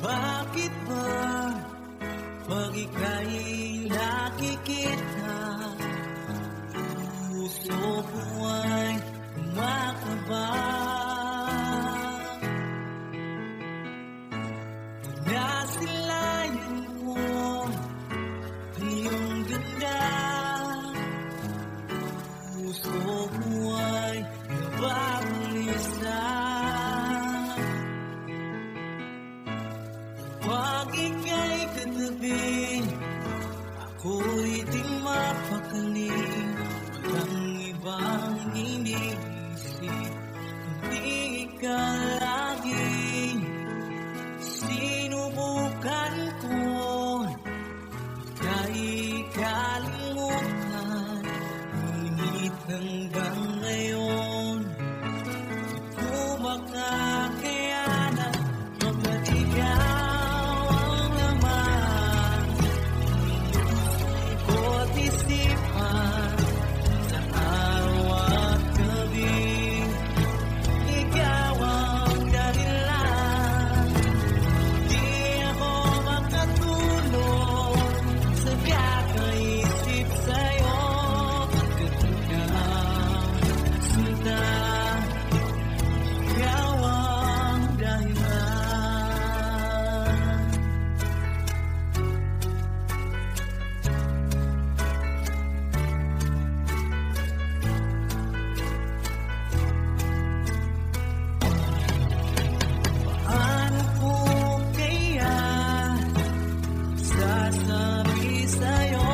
Bakit ba pag ika'y nakikita, puso ko ay kumakabang? Nasilayan mo iyong ganda, puso ko ay nababalisa. Pag ika'y katabi, ako'y di mapakali. Walang ibang iniisip, kundi ikaw lagi. Sinubukan ko ika'y kalimutan, ngunit hanggang ngayon di ko makakayanan. Pagkat ikaw ang laman ko't isipan sa araw at gabi. Ikaw ang dahilan, di ako makatulog sa kakaisip sa'yo. Pagkat ikaw sinta, ikaw ang dahilan. Paano ko kaya sasabi sa'yo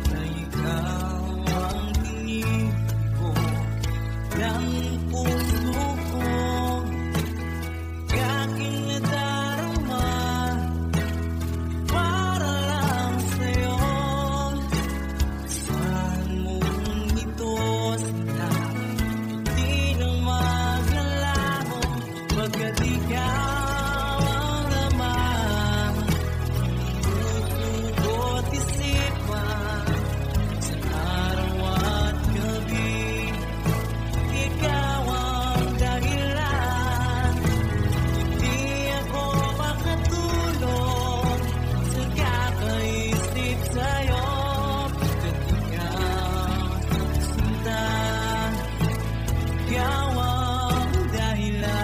na ikaw ang tinibig ng puso ko? Aking nadarama para lang sa'yo. Saan mong ito sinta, di na maglalaho. Pagkat ikaw ang laman, puso ko't isipan sa araw at gabi. Ikaw ang dahilan, di ako makatulog sa kakaisip sa'yo. Pagkat ikaw sinta, ikaw ang dahilan.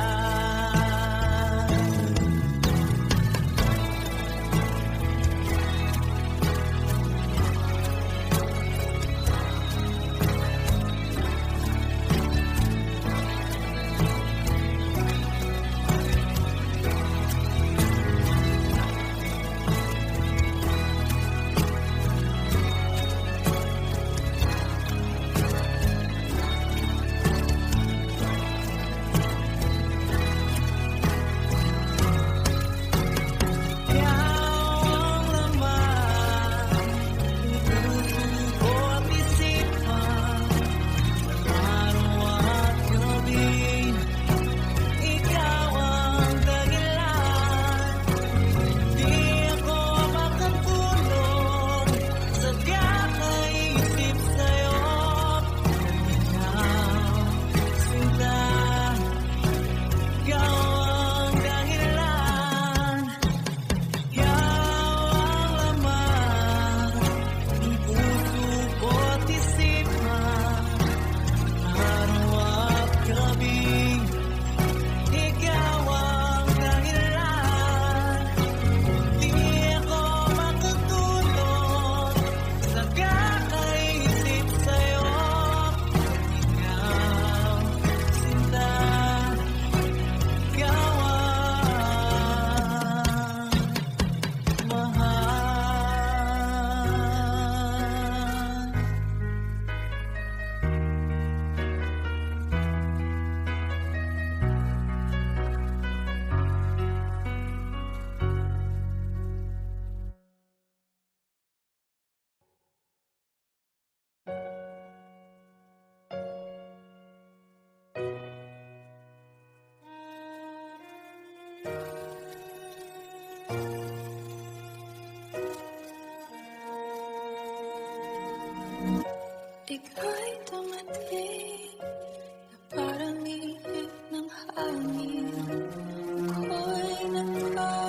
Ika'y dumating na parang ihip ng hangin. Ako'y nagkakaroon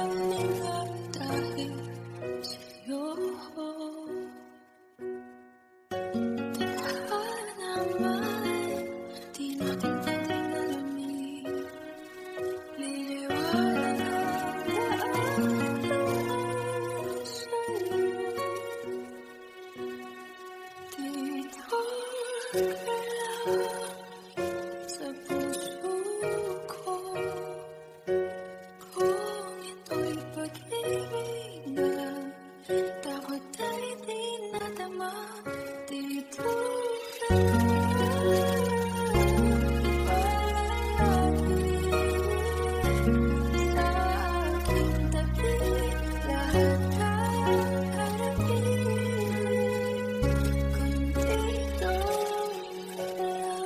sa puso ko. Kung ito'y pag-ibig na takot ay di nadama, dito ka sa aking tabi, lahat kayang harapin kung dito ka lang.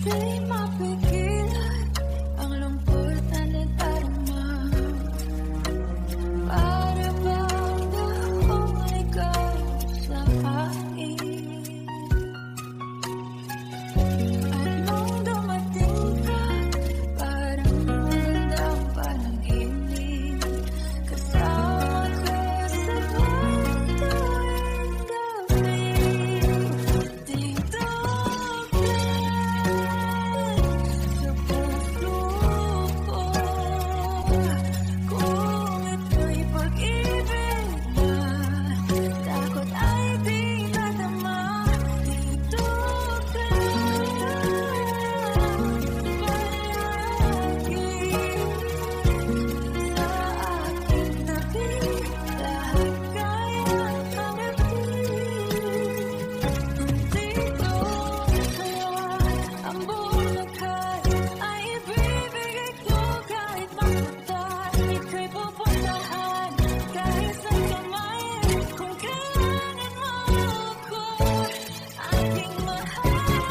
Di mapigilan ang lungkot na nadarama, para bang akong ikaw sa akin. At nung dumating ka, parang magandang panaginip, kasama ka sa bawat tuwing gabi. Dito ka sa puso ko. Kung ito'y pag-ibig na takot ay di nadama, dito ka palagi sa aking tabi, lahat kayang harapin kung dito kaya ang buong lakas ay ibibigay ko kahit masaktan. Ika'y pupuntahan kahit saan ka man, kung kailangan mo ako, aking mahal.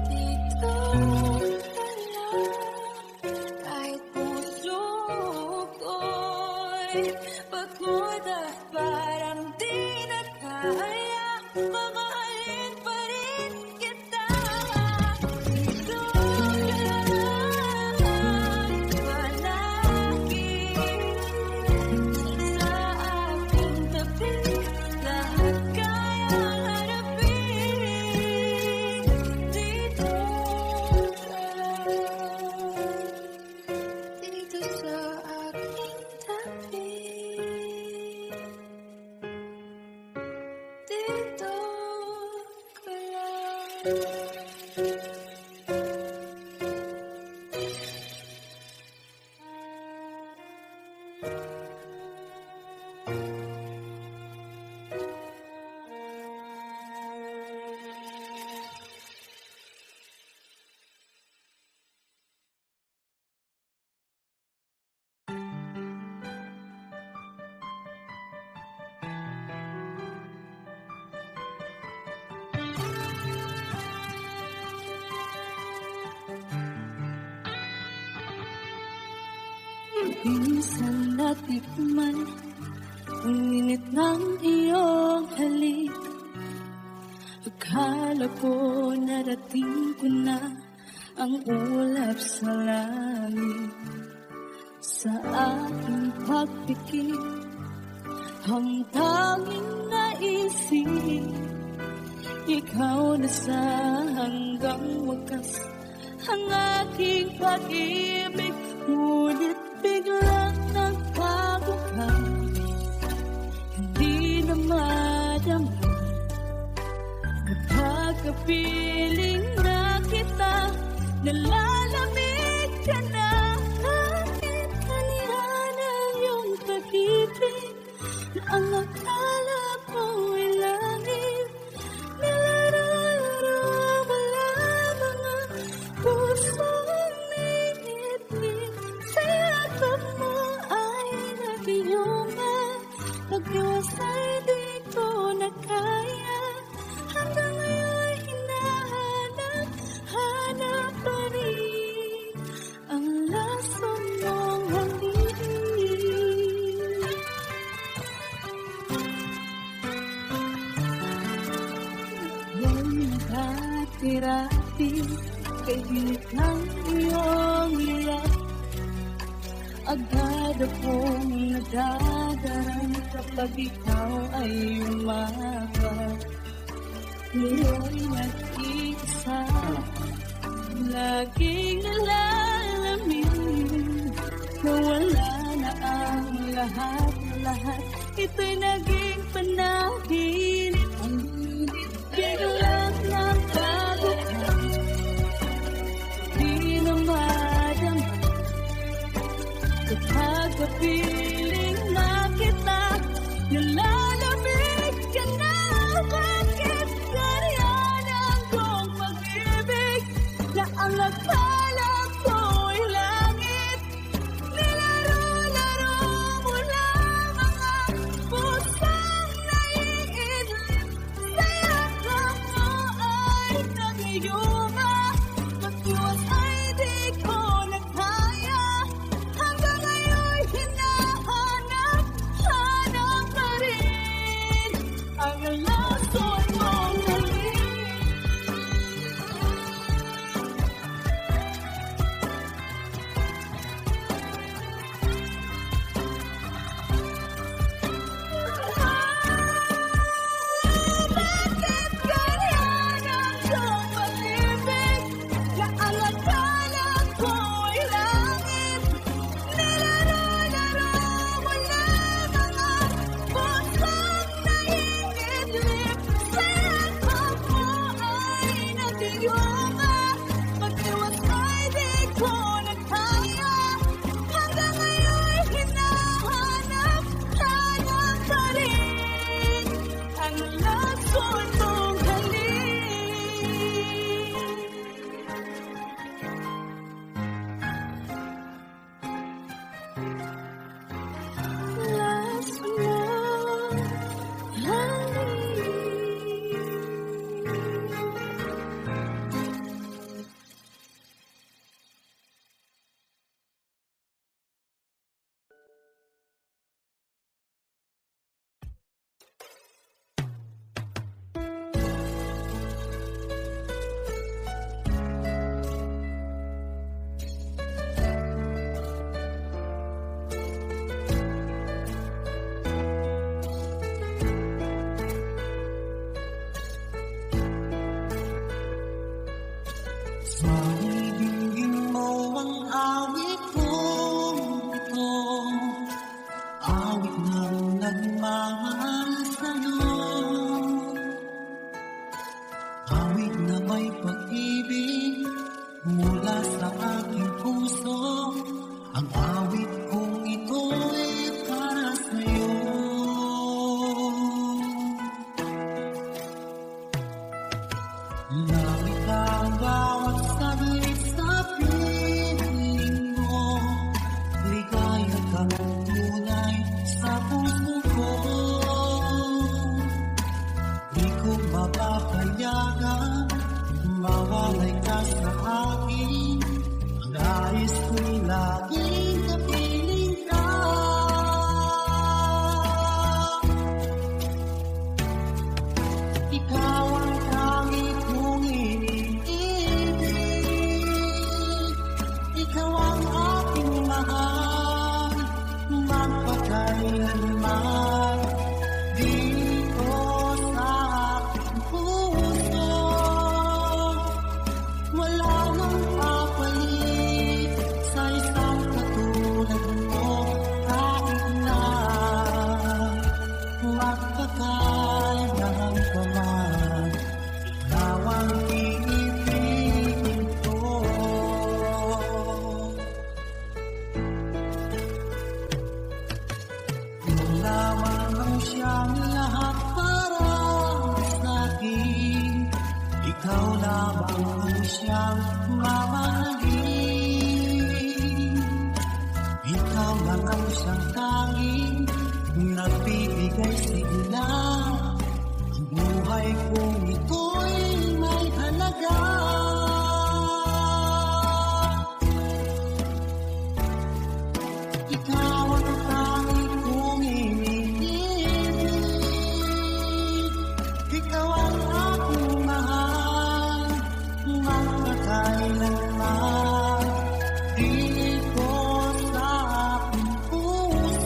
Dito ka lang, kahit puso ko'y pagod at parang di na kaya, mamahalin pa rin kita. Dito ka lang, palagi sa aking tabi, lahat kayang harapin. Dito ka lang, dito sa aking tabi. Dito ka lang. Minsan natikman ang init ng iyong halik. Akala ko narating ko na ang ulap sa langit. Sa aking pagpikit, ang tanging naisip, ikaw na sa hanggang wakas ang aking pag-ibig. Ngunit biglang nagbago ka, hindi na madama. Kapag kapiling na kita, nalalamig ka na. Bakit kanihan ang iyong pag-ibig na ang akala ko'y langit? Nilararo mo lamang ang pusong ningit-ngit. Sa yakap mo ay nag-iuman, pag-iwasay di ko na kaya. Hanggang ngayon hinahanap pa rin ang laso mong hangin. Yung naghatirati kay hilit ng iyong iyak, agad akong nadadarang kapag ikaw ay umakas. Ngayon nag-iisa, aking nalalamin na wala na ang lahat. Ito'y naging panaginip. Biglang ng bago ka, di na madama. Kapag kapiling na kita, nalalamig ka na. Bakit ganyan ang kong pag-ibig na ang akala ko'y langit? Nilaro-laro mo lang mga pusong naiidlip. Sa yakap mo ay nangiyuma. Mag-iwas ay di ko na kaya. Hanggang ngayon'y hinahanap pa rin ang lason mong galing. Bakit ganyan ang iyong pag-ibig na ang akala ko'y langit? Nilaro-laro mo na mga pusong naiidlip. Sa yakap mo ay nagiyuma. Mag-iwas ay di ko na kaya. Hanggang ngayon'y hinahanap pa rin ang lason mong galing. Lason mong galing. Sa ibigin mo ang awit kong ito, awit ng nagmamahal sa'yo, awit na may pag-ibig mula sa aking puso. Ang awit kong ito'y para sa'yo. Langit ang bawat saglit sa piling mo, ligaya kang tunay sa puso ko. Di ko mapapayagan, mawalay ka sa akin. Ang nais ko'y laging kapiling ka. Ikaw ang tanging kong iniibig. Ikaw ang aking mahal, magpakailanman. Dito sa aking puso, wala nang papalit sa isang katulad mo. Kahit na magpakailanman pa man, ikaw ang iibigin ko. Ikaw lamang ang siyang lahat para sa'kin. Ikaw lamang ang siyang mamahalin. Ikaw lang ang siyang tanging nagbibigay sigla. Ang buhay kong ito'y may halaga. Ikaw ang tanging kong iniibig. Ikaw ang aking mahal, magpakailanman. Dito sa aking puso,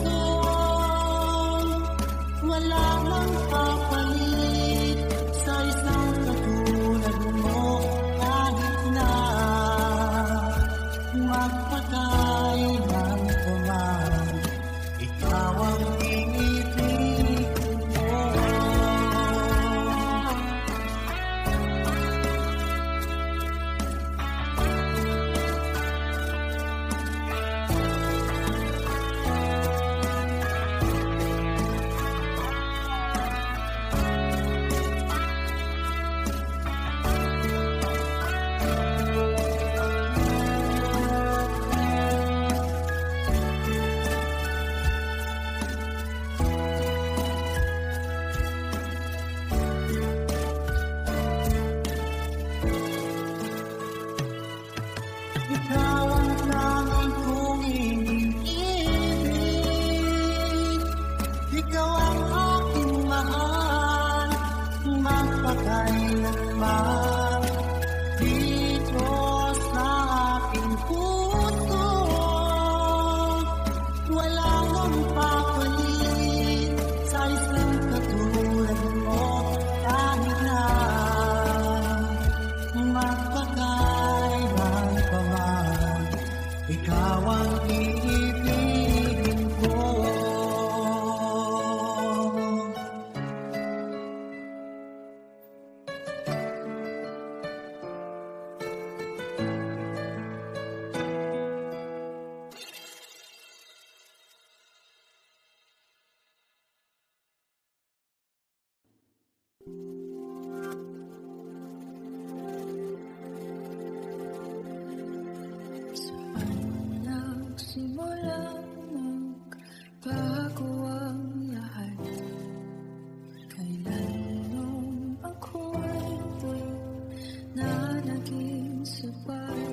sapat?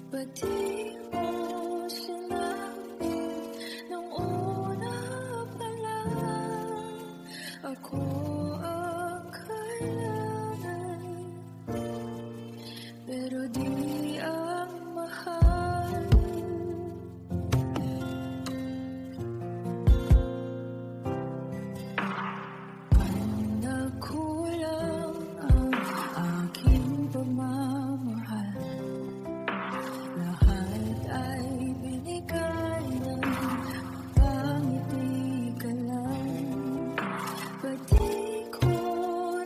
Ba't di mo sinabi nung una pa lang ako ang kailangan, pero di ang mahal? Nagkulang ang aking pagmamahal, lahat ay binigay ng pangiti ka lang. Ba't di ko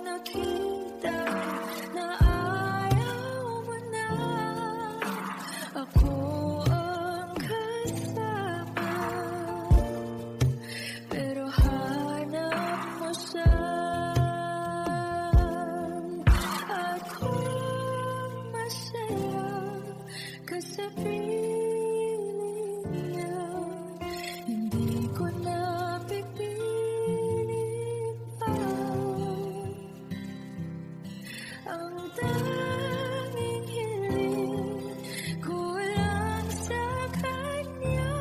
nakita na ayaw mo na ako ang kasama, pero hanap mo siya? Ako'y masaya sa piling niya, hindi ko na pipilit pa. Ang tanging hiling ko lang sa kanya,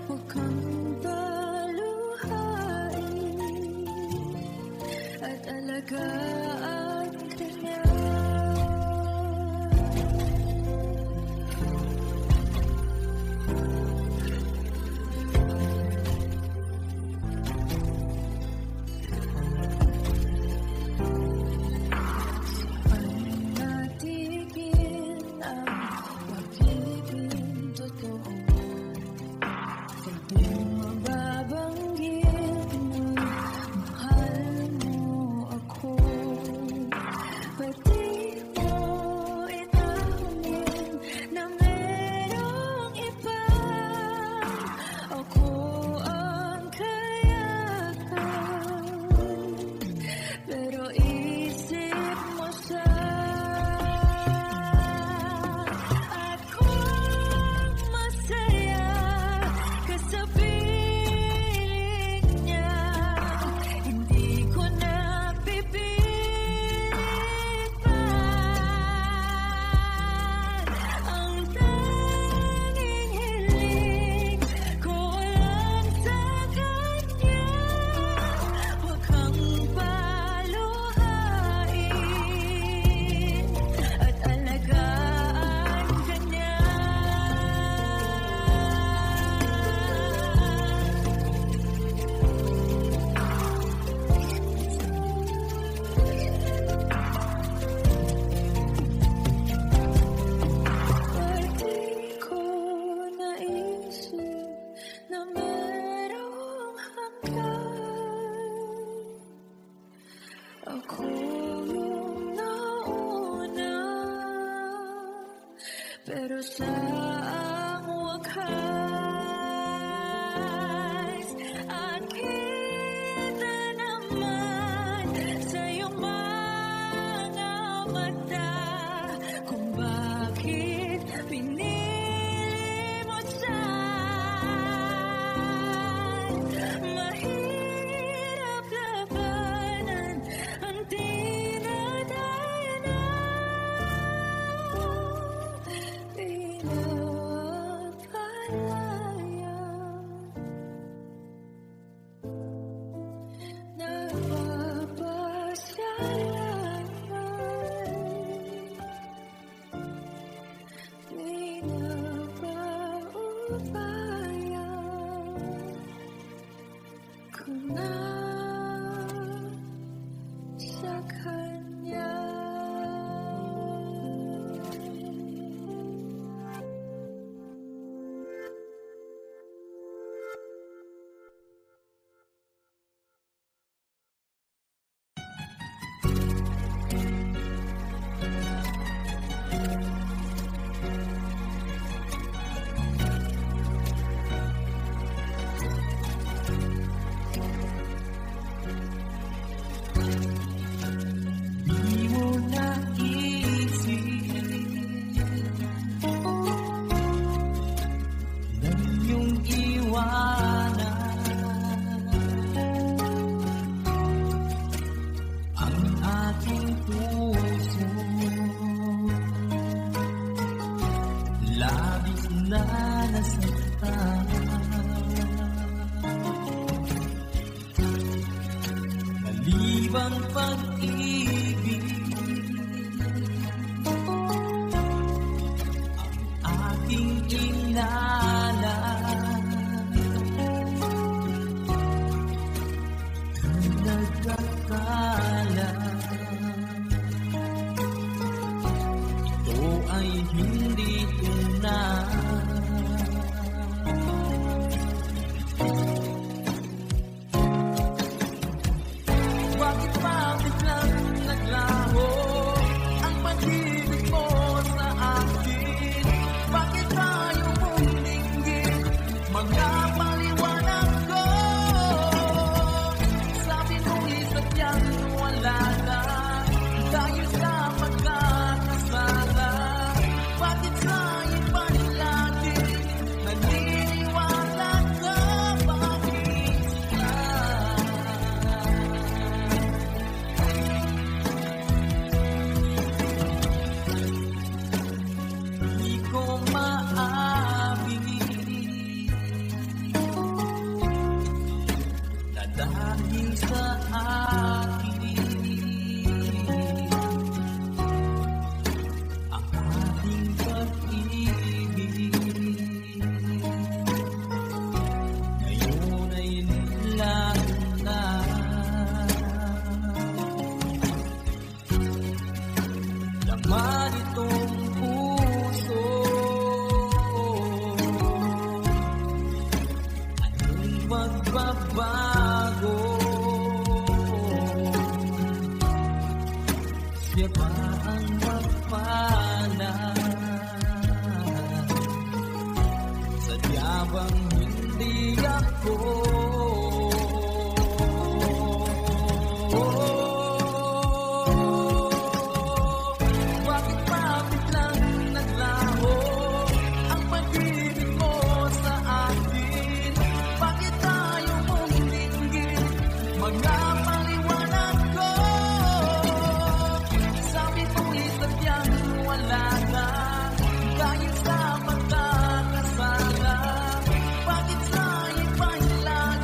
huwag kang paluhain at alagaan ka niya. Pero isip mo siya, ako'y masaya ka sa piling niya, hindi ko na pipilit pa. Ang tanging hiling ko lang sa kanya, huwag kang at alagaan ka niya. Ba't di ko naisip na merong hanggan? Ako yung nauna, pero sa ang wakas, at kita naman sa iyong mga mata kung bakit pinili mo siya. Mahirap labanan ang dinadaanan, pinapalaya, nagpapasalamat. kilala. Nagkakala ito ay hindi tunay. Bakit ba biglang naglaho ang pag-ibig mo sa akin? Bakit tayo mulinggit mga paliwanag ko? Sabi mo isa't yan wala na tayo sa pagkakasala. Bakit sa iba lagi naniniwala ka? Bakit ka? Di ko maabili na dahil sa akin ang ating pag-ibig ngayon ay nilaho na. Laman itong puso, anong magbabago? Siya ba ang mapana? Sadya bang hindi ako? Bakit ba biglang naglaho ang pag-ibig mo sa akin? Bakit tayo mulinggit mga paliwanag ko? Sabi mo isa't yan wala na dahil sa pagkakasala. Bakit sa iba'y lagi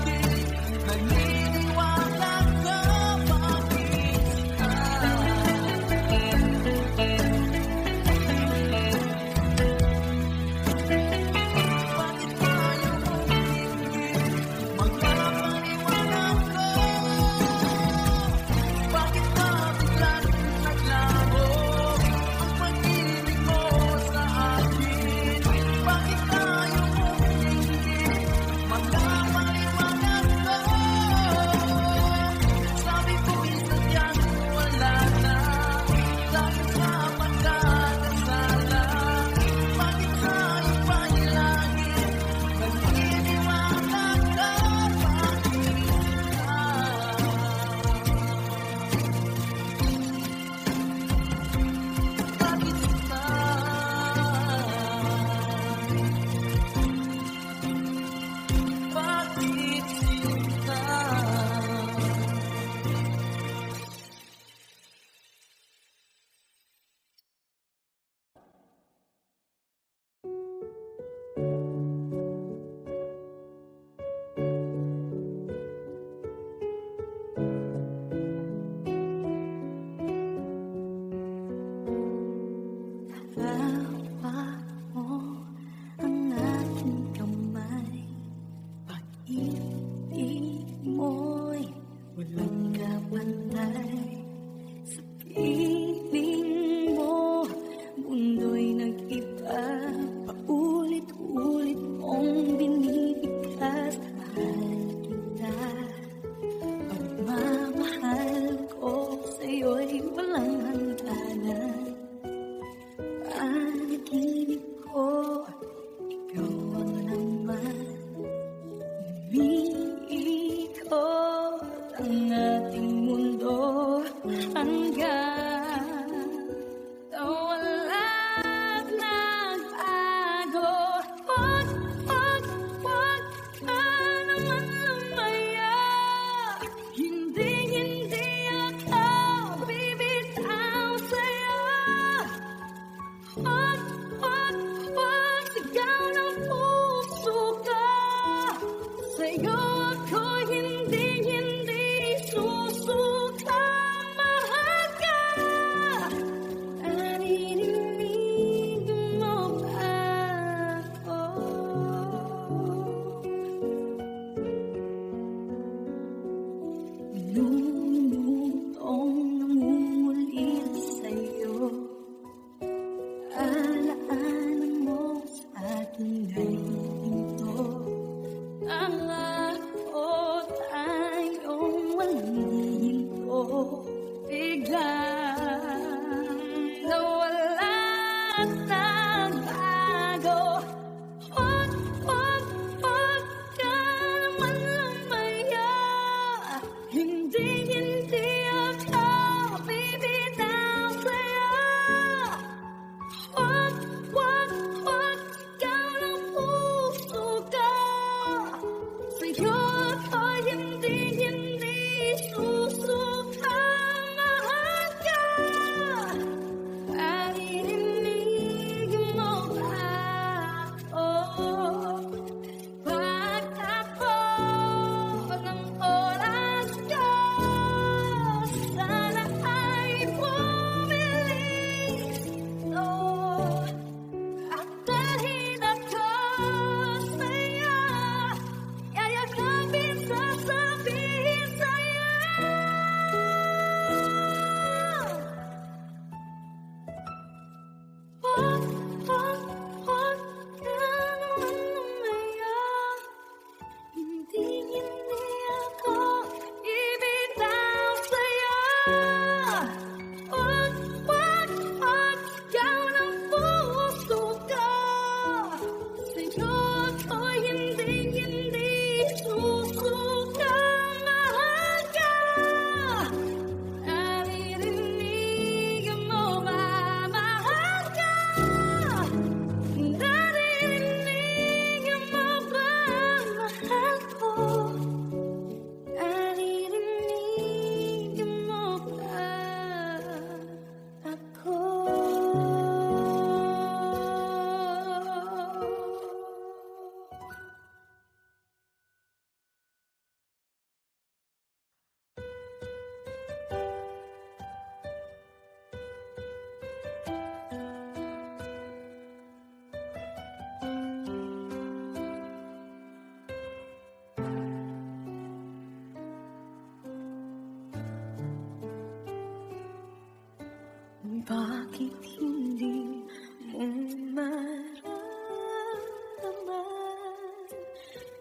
Bakit hindi mo maramdaman?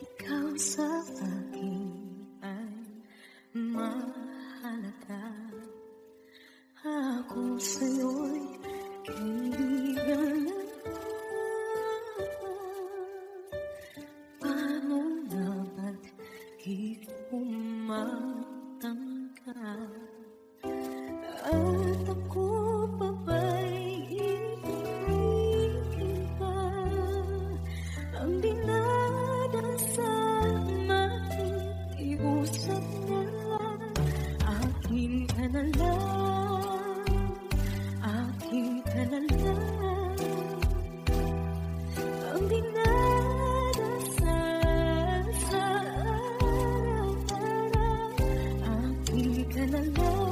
Ikaw sa akin ay mahalaga. Ako sa'yo'y kaibigan lang. Paano na ba't di umatangka? At ako pa ba'y ibigin pa? Ang dinadasal makikiusap na akin ka na lang, akin ka na lang. Ang dinadasal sa araw-araw, akin ka na lang.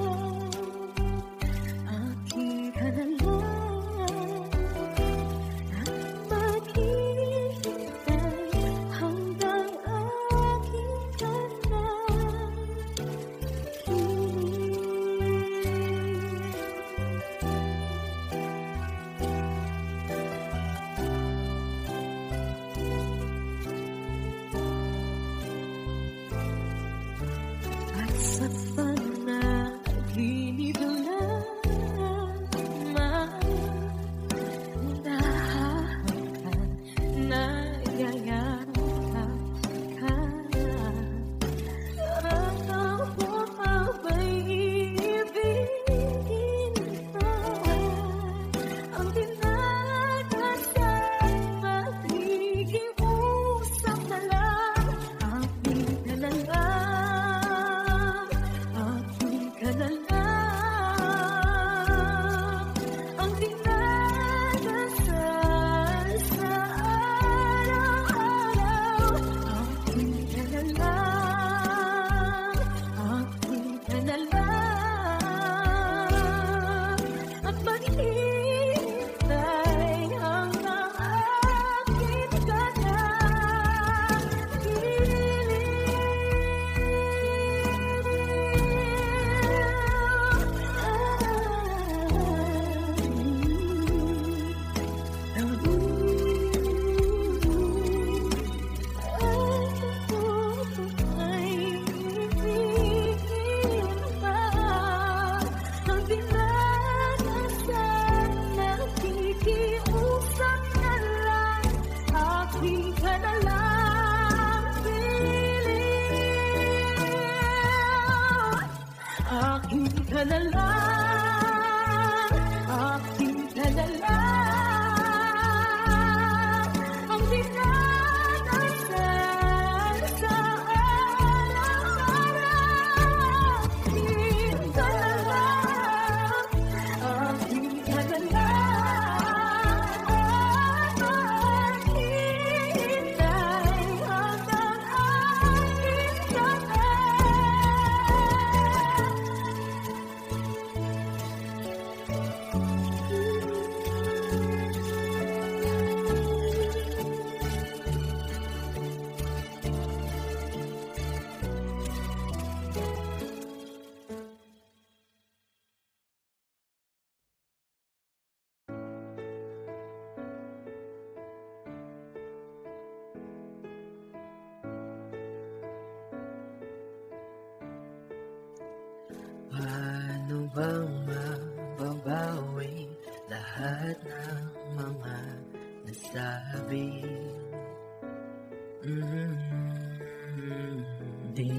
Paano bang mababawi lahat ng mga nasabi? Di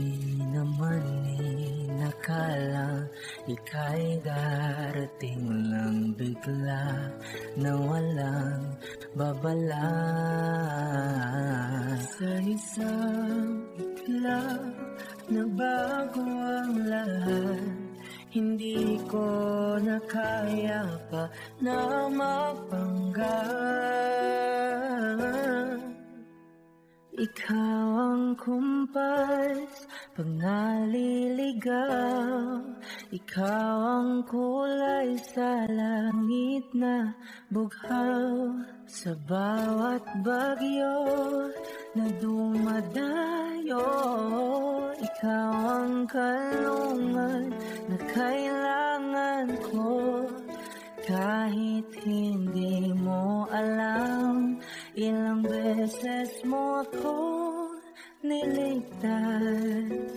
naman inakala ika'y darating lang bigla na walang babala. Sa isang iglap nagbago ang lahat. Hindi ko na kaya pa na mapanggap. Ikaw ang kumpas pag naliligaw. Ikaw ang kulay sa langit na bughaw. Sa bawat bagyo na dumadayo, ikaw ang kalungan na kailangan ko. Kahit hindi mo alam, ilang beses mo ako niligtas.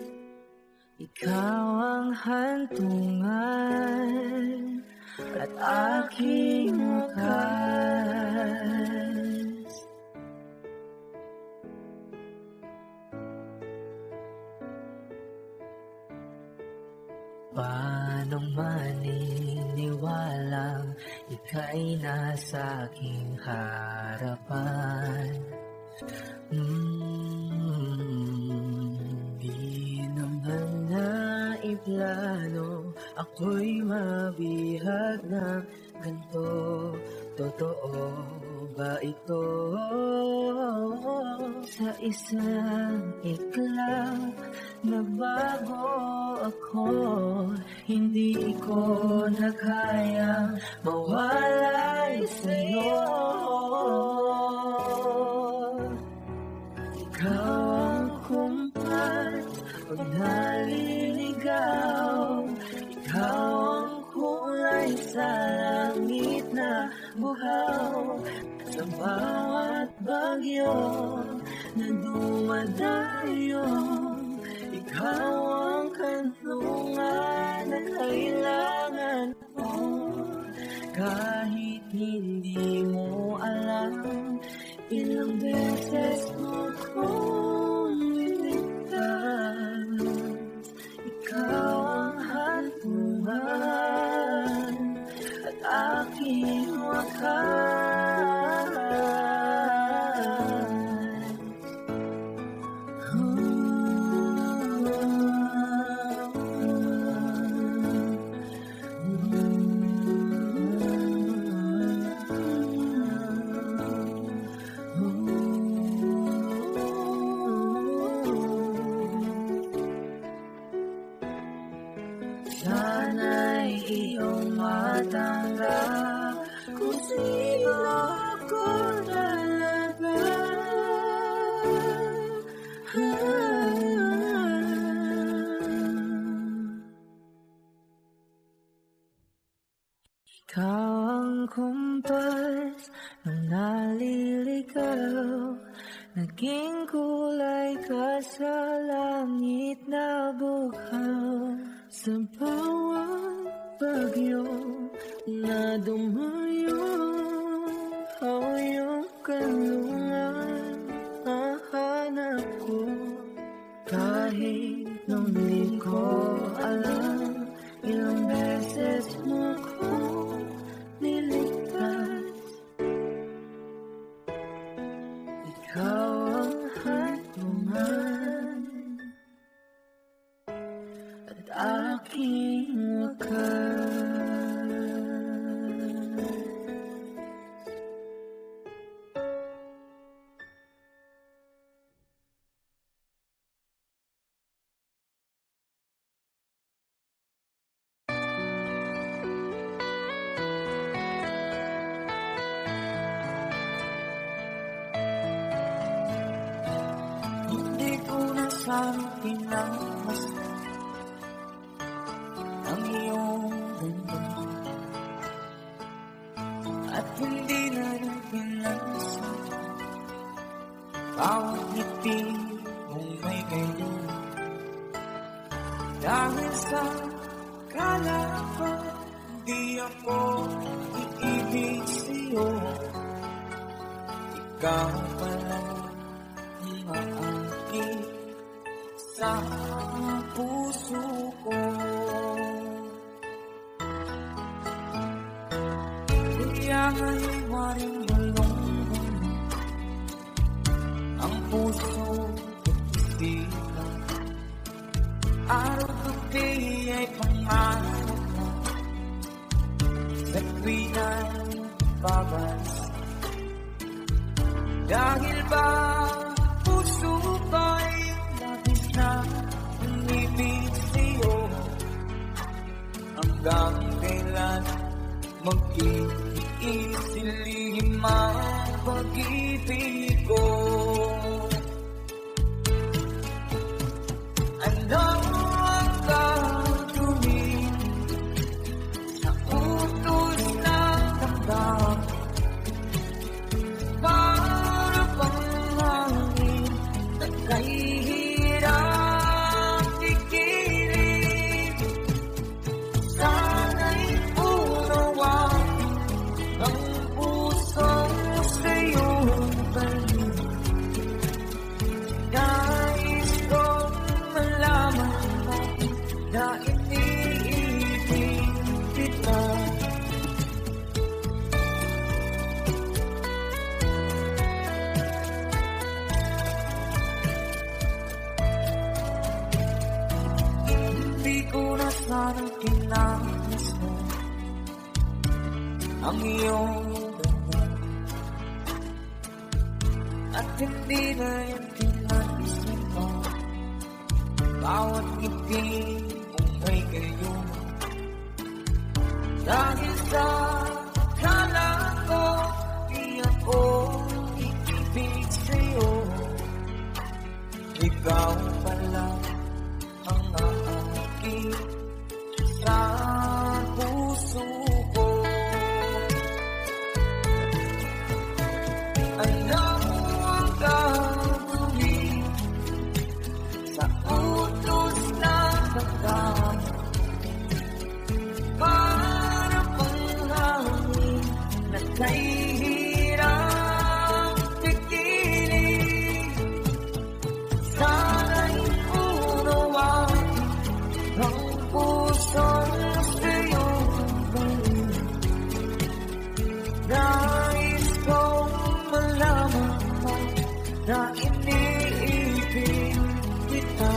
Ikaw ang hantungan at aking wakas. Paano maniniwalang ika'y nasa aking harapan? Di naman naiplano ako'y mabihag na ganito. Totoo ba ito? Sa isang iklaw nagbago ako, hindi ko na kayang mawalay sa'yo. Ikaw ang kumpas pag naliligaw, ikaw ang kulay sa langit na buhaw. Sa bawat bagyo na dumadayo, ikaw ang kanlungan na kailangan ko. Kahit hindi mo alam, ilang beses mo kong niligtas. Ikaw ang hantungan at aking wakas. Sana'y iyong matanggap kung sino ako talaga. Ikaw ang kumpas nung naliligaw, naging kulay ka sa langit na bughaw. Sa bawat bagyo na dumayo, ikaw yung kanlungan hahanap ko. Kahit nung di ko alam, ilang beses mo ko niligtas. Ikaw ang hantungan at aking wakas. Hindi ko na sana pinagmasdan ang iyong ganda, at hindi na rin pinansin bawat ngiti mong may ganyan. Dahil sa kala ko di ako iibig sa'yo, ikaw pala ang aking sa puso ko. Kaya nga'y waring balong ang puso at isipan. Araw-gabi ay pangarap na sa tuwina'y babas. Dahil ba puso ko'y labis na umibig sa'yo, hanggang kailan mag-iisilihim ang pag-ibig ko. Ano ang gagawin sa utos na ang iyong daman. At hindi na yan pinag-isip mo, bawat ngiti mong may gayong. Dahil sa akala ko, di ako iibig sa'yo. Ikaw pala ang aakit sa puso ko. Alam mo ang gagawin sa utos na damdamin. Para pang hangin na kahirap pigilin. Sana'y unawain ang puso'y sa'yo galing. Nais kong malaman mo na iniibig kita.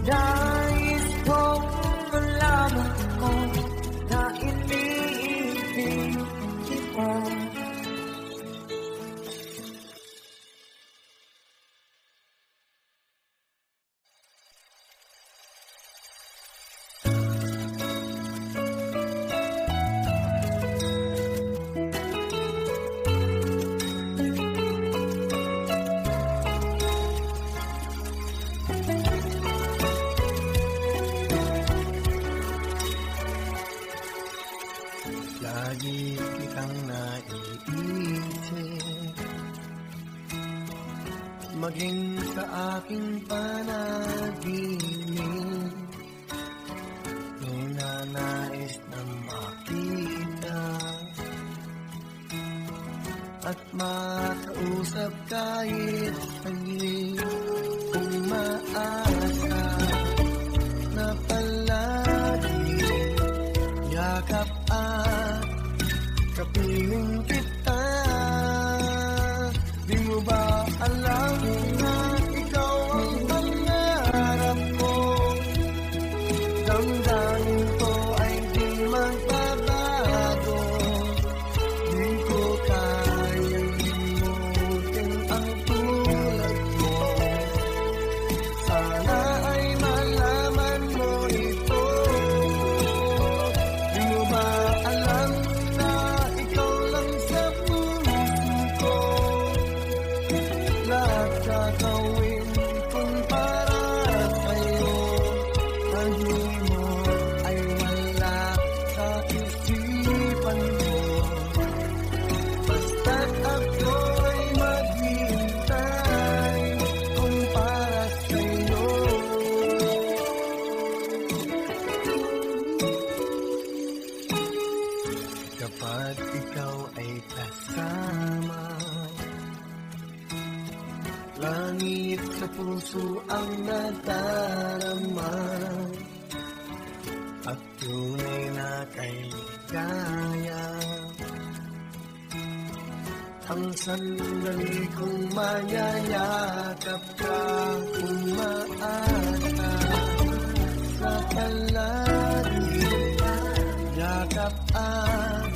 Nais kong malaman mo na iniibig kita. Lagi kitang naiisip, maging sa aking panaginip. Ninanais na makita at makausap kahit saglit. Kung maasa na palagi yakap at kapiling kita. Di mo ba alam na ikaw ang pangarap ko? Damdamin ko ay di magbabago. Di ko kayang limutin ang tulad mo. Sana ay malaman mo ito. Di mo ba alam na ikaw lang sa puso ko? Lahat gagawin kung para sa'yo. Pag-imot ay wala sa isipan mo. Basta't ako ay maghihintay kung para sa'yo. Kapag ikaw ay kasama, langit sa puso ang nadarama. At tunay na kailigaya ang sandali kong mayayakap ka. Kung maasa sa palagi yakap at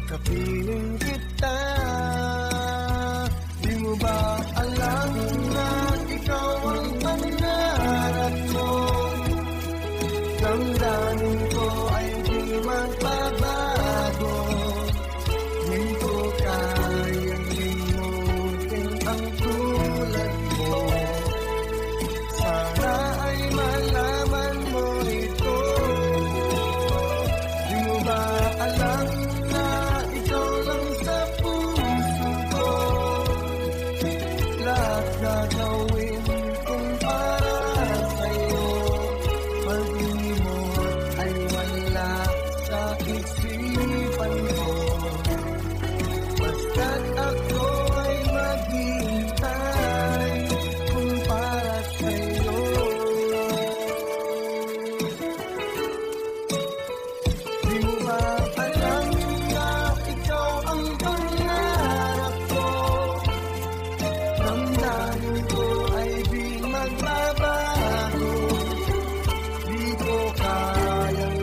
kapiling kita. Di mo ba alam na ikaw ang pangarap mo? Damdamin ko ay di magbabago. Di ko kayang limutin ang tulad mo. Sana ay malaman mo ito. Di mo ba alam na ikaw lang sa puso ko? Lahat gagawin kung para sa'yo. Pag-imot ay wala sa isipan mo. Basta't ako ay maghihintay kung para sa'yo. Di mo ba alam na ikaw ang pangarap ko? Damdamin ko ay di magbabago. Di ko kayang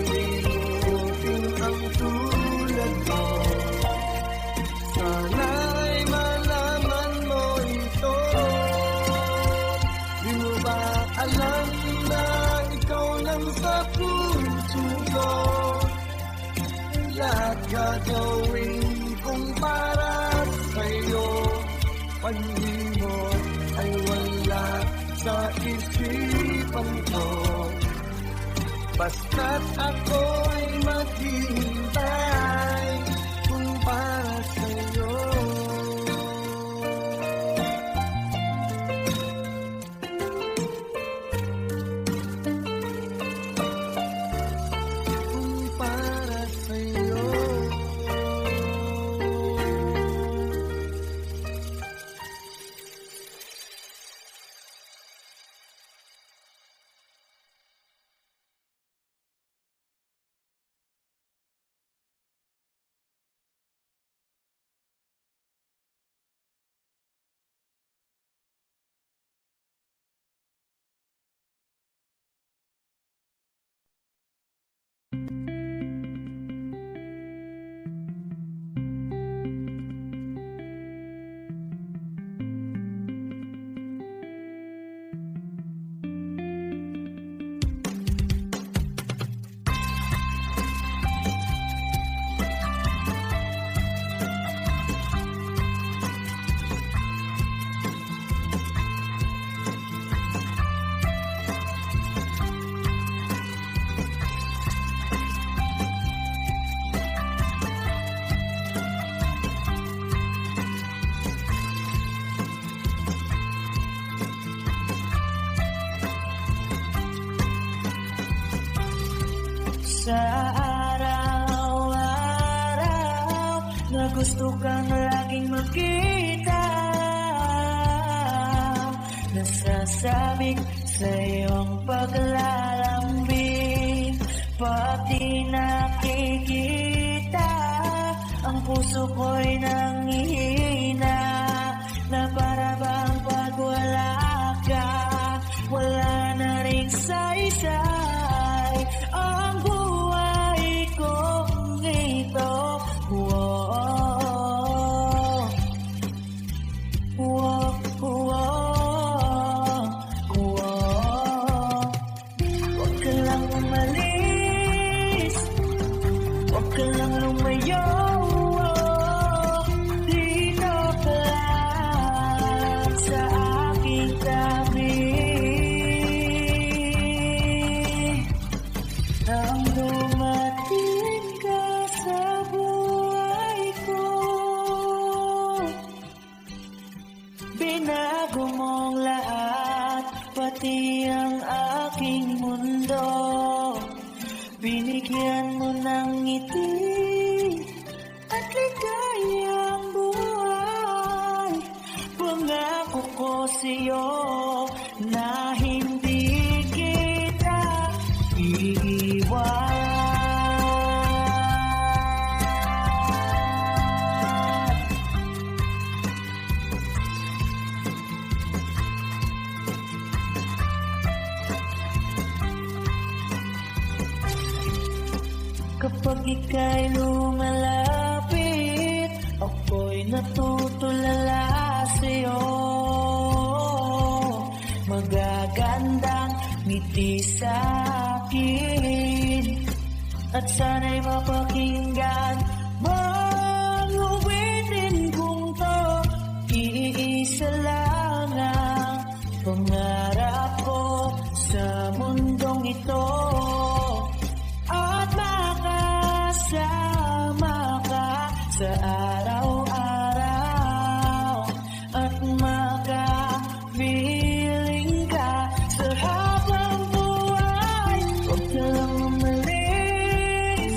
gagawin kong para sa'yo? Pag-imot ay wala sa isipan ko, basta't ako'y maghihintay kung para sa'yo. Kung para sa'yo. Sa araw-araw na gusto kang laging makita, nasasabik sa iyong paglalambing, pati nakikita ang puso ko'y nanghihina, na para bang pag wala ka, wala na ring saysay ang buhay kong ito. Whoa, whoa, whoa, whoa. Huwag ka lang umalis, huwag ka lang lumayo, dito ka lang sa aking tabi. Nang dumating ka sa buhay ko, binago mong lahat, pati ang aking mundo. Binigyan mo ng ngiti at ligayang buhay. Pangako ko sa'yo na hindi kita iiwan. Kapag ika'y lumalapit, ako'y natutulala sa'yo. Magagandang ngiti sa'kin, at sana'y mapakinggan bang uwitin kong to. Iisa lang ang pangarap ko sa mundong ito, at makasama ka sa araw-araw, at makapiling ka sa habang buhay. Huwag ka lang umalis,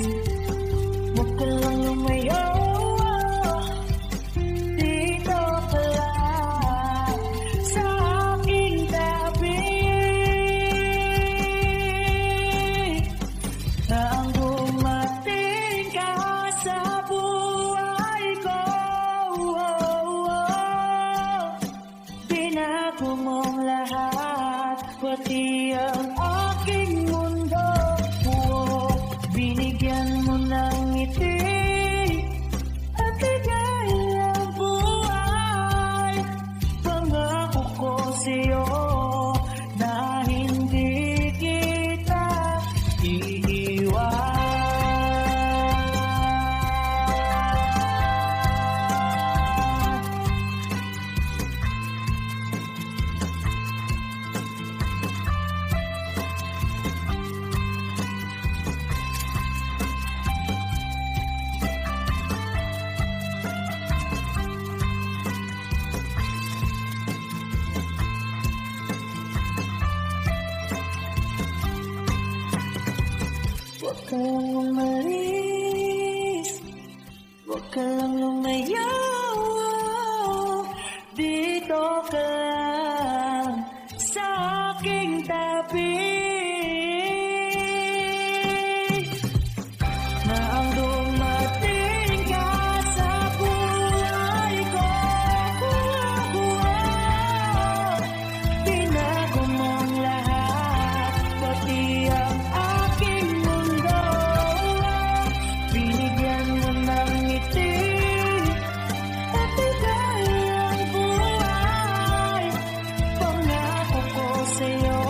huwag ka lang lumayo, dito ka lang sa aking tabi. Nang dumating ka sa buhay ka lang umalis, huwag ka lang lumayo. Dito ka lang sa aking tabi. Nang dumating ka sa buhay ko, tinago mong lahat, pati ang aking mundo. Binigyan mo ng ngiti, pati ang buhay. Pangako ko sa'yo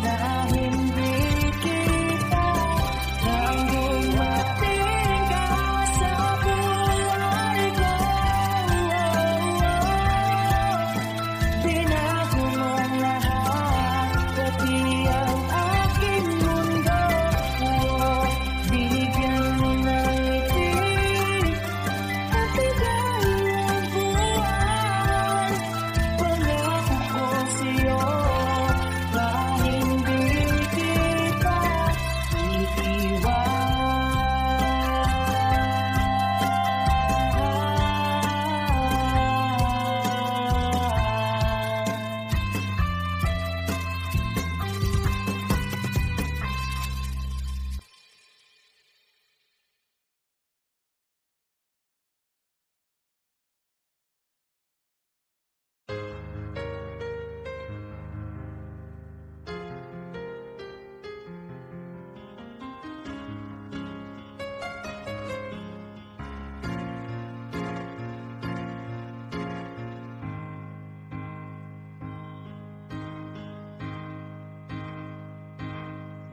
na hindi kita nang dumating ka sa buhay ko. Binago mong lahat, pati ang aking mundo. Binigyan mo ng ngiti, pati ang buhay. Pangako ko sa'yo na hindi kita iiwan.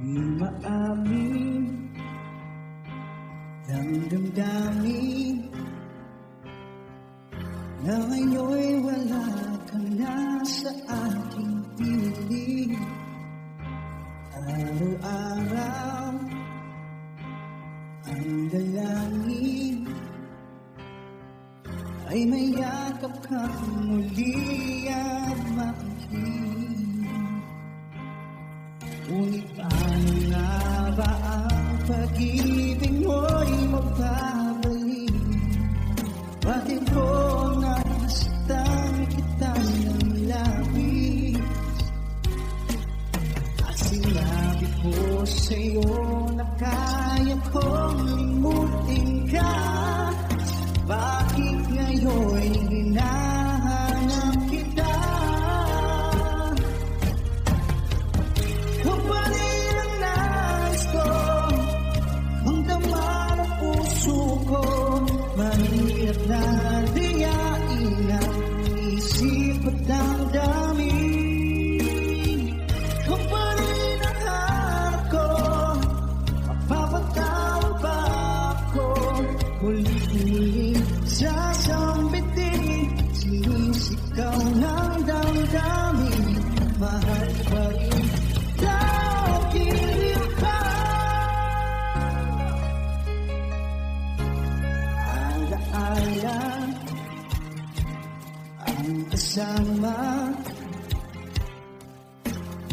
Di maamin ng damdamin na ngayon'y wala ka na sa aking piling. Araw-araw ang dalangin ay mayakap ka muli at makinig. Ngunit paano nga ba ang pag-ibig mo'y magbabalik? Bakit ko nasaktan kita ng labis? At sinabi ko sa'yo na kaya kong limutin ka. Bakit ngayon'y hinahanap kita? Kapalit ang nais ko, ang dama ng puso ko. Mahirap na diyain ang isip at damdamin. Kapalit ang hanap ko, mapapatawag ba ako? Muli sasambitin, sinisigaw ng damdamin. Mahal pa rin tawagin ka. Alaala ang kasama,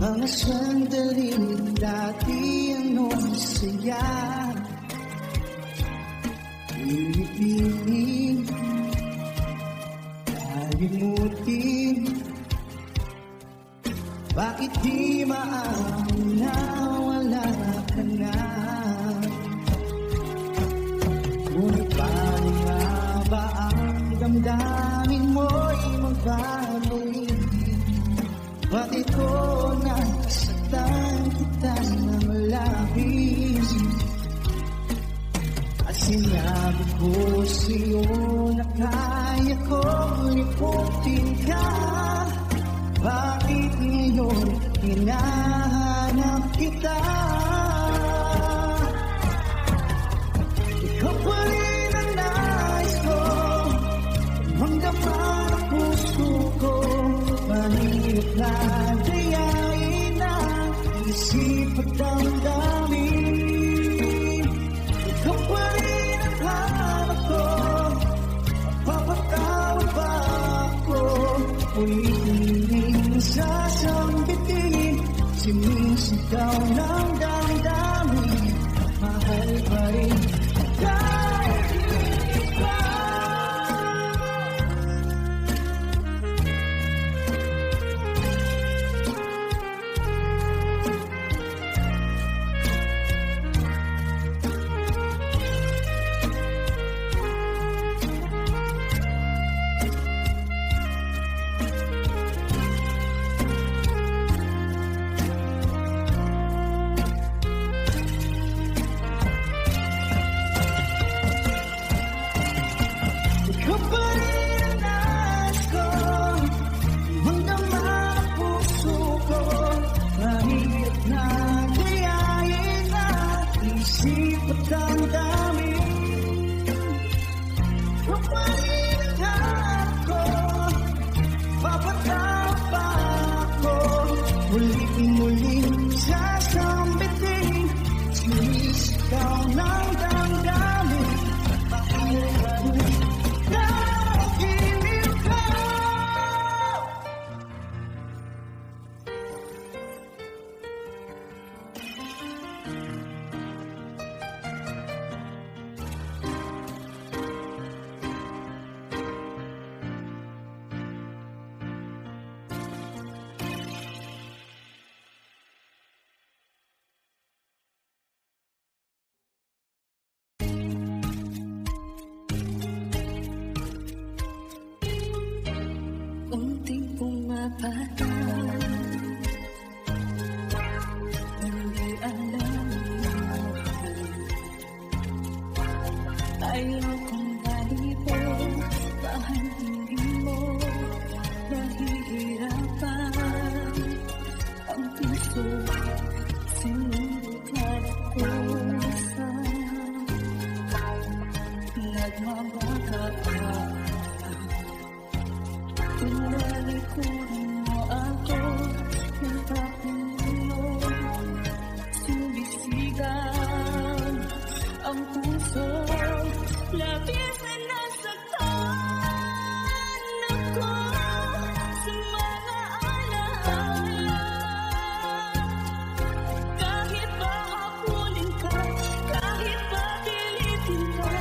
mga sandaling dati anong saya. Pinipiling, kalimutin, bakit di maamin na wala ka na? Ngunit paano nga ba ang damdamin mo'y magbabalik? Bakit ko nasaktan kita ng labis? At sinabi ko sa'yo na kaya kong liputin ka. Bakit ngayon hinahanap kita? Ikaw pa rin ang nais ko, magdama ang puso ko. Mahirap na dayain ang isip at damdamin. Ikaw pa rin ang hanap ko, mapapatawad ba ako? Ulit-ulit sasambitin, sinisigaw ng damdamin. patay. Hindi alam ayaw kong galito, bahal hindi mo nahihirapan ang puso, sinubukan ko sa nagmamaka ka. Tinalikuran mo ako ng kapulo, sumisigaw ang puso, labis na nasaktan ako sa mga alaala. Kahit pa habulin ka, kahit pa pilitin ka,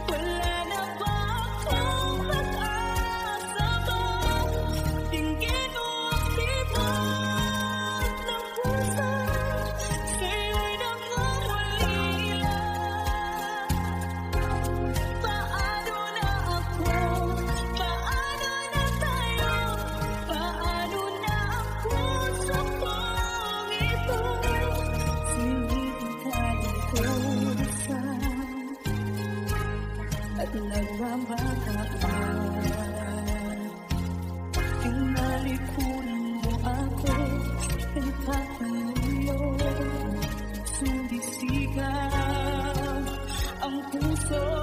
wala na ba akong pag-asa ba? Tingin mo ang tibok ng puso, sa'yo'y nangungulila. Paano na ako? Paano na tayo? Paano na ang puso kong ito? Sinigitali ko sa at nagmamaka ka. Tinalikuran mo ako ng patuyo, sumisigaw ang puso.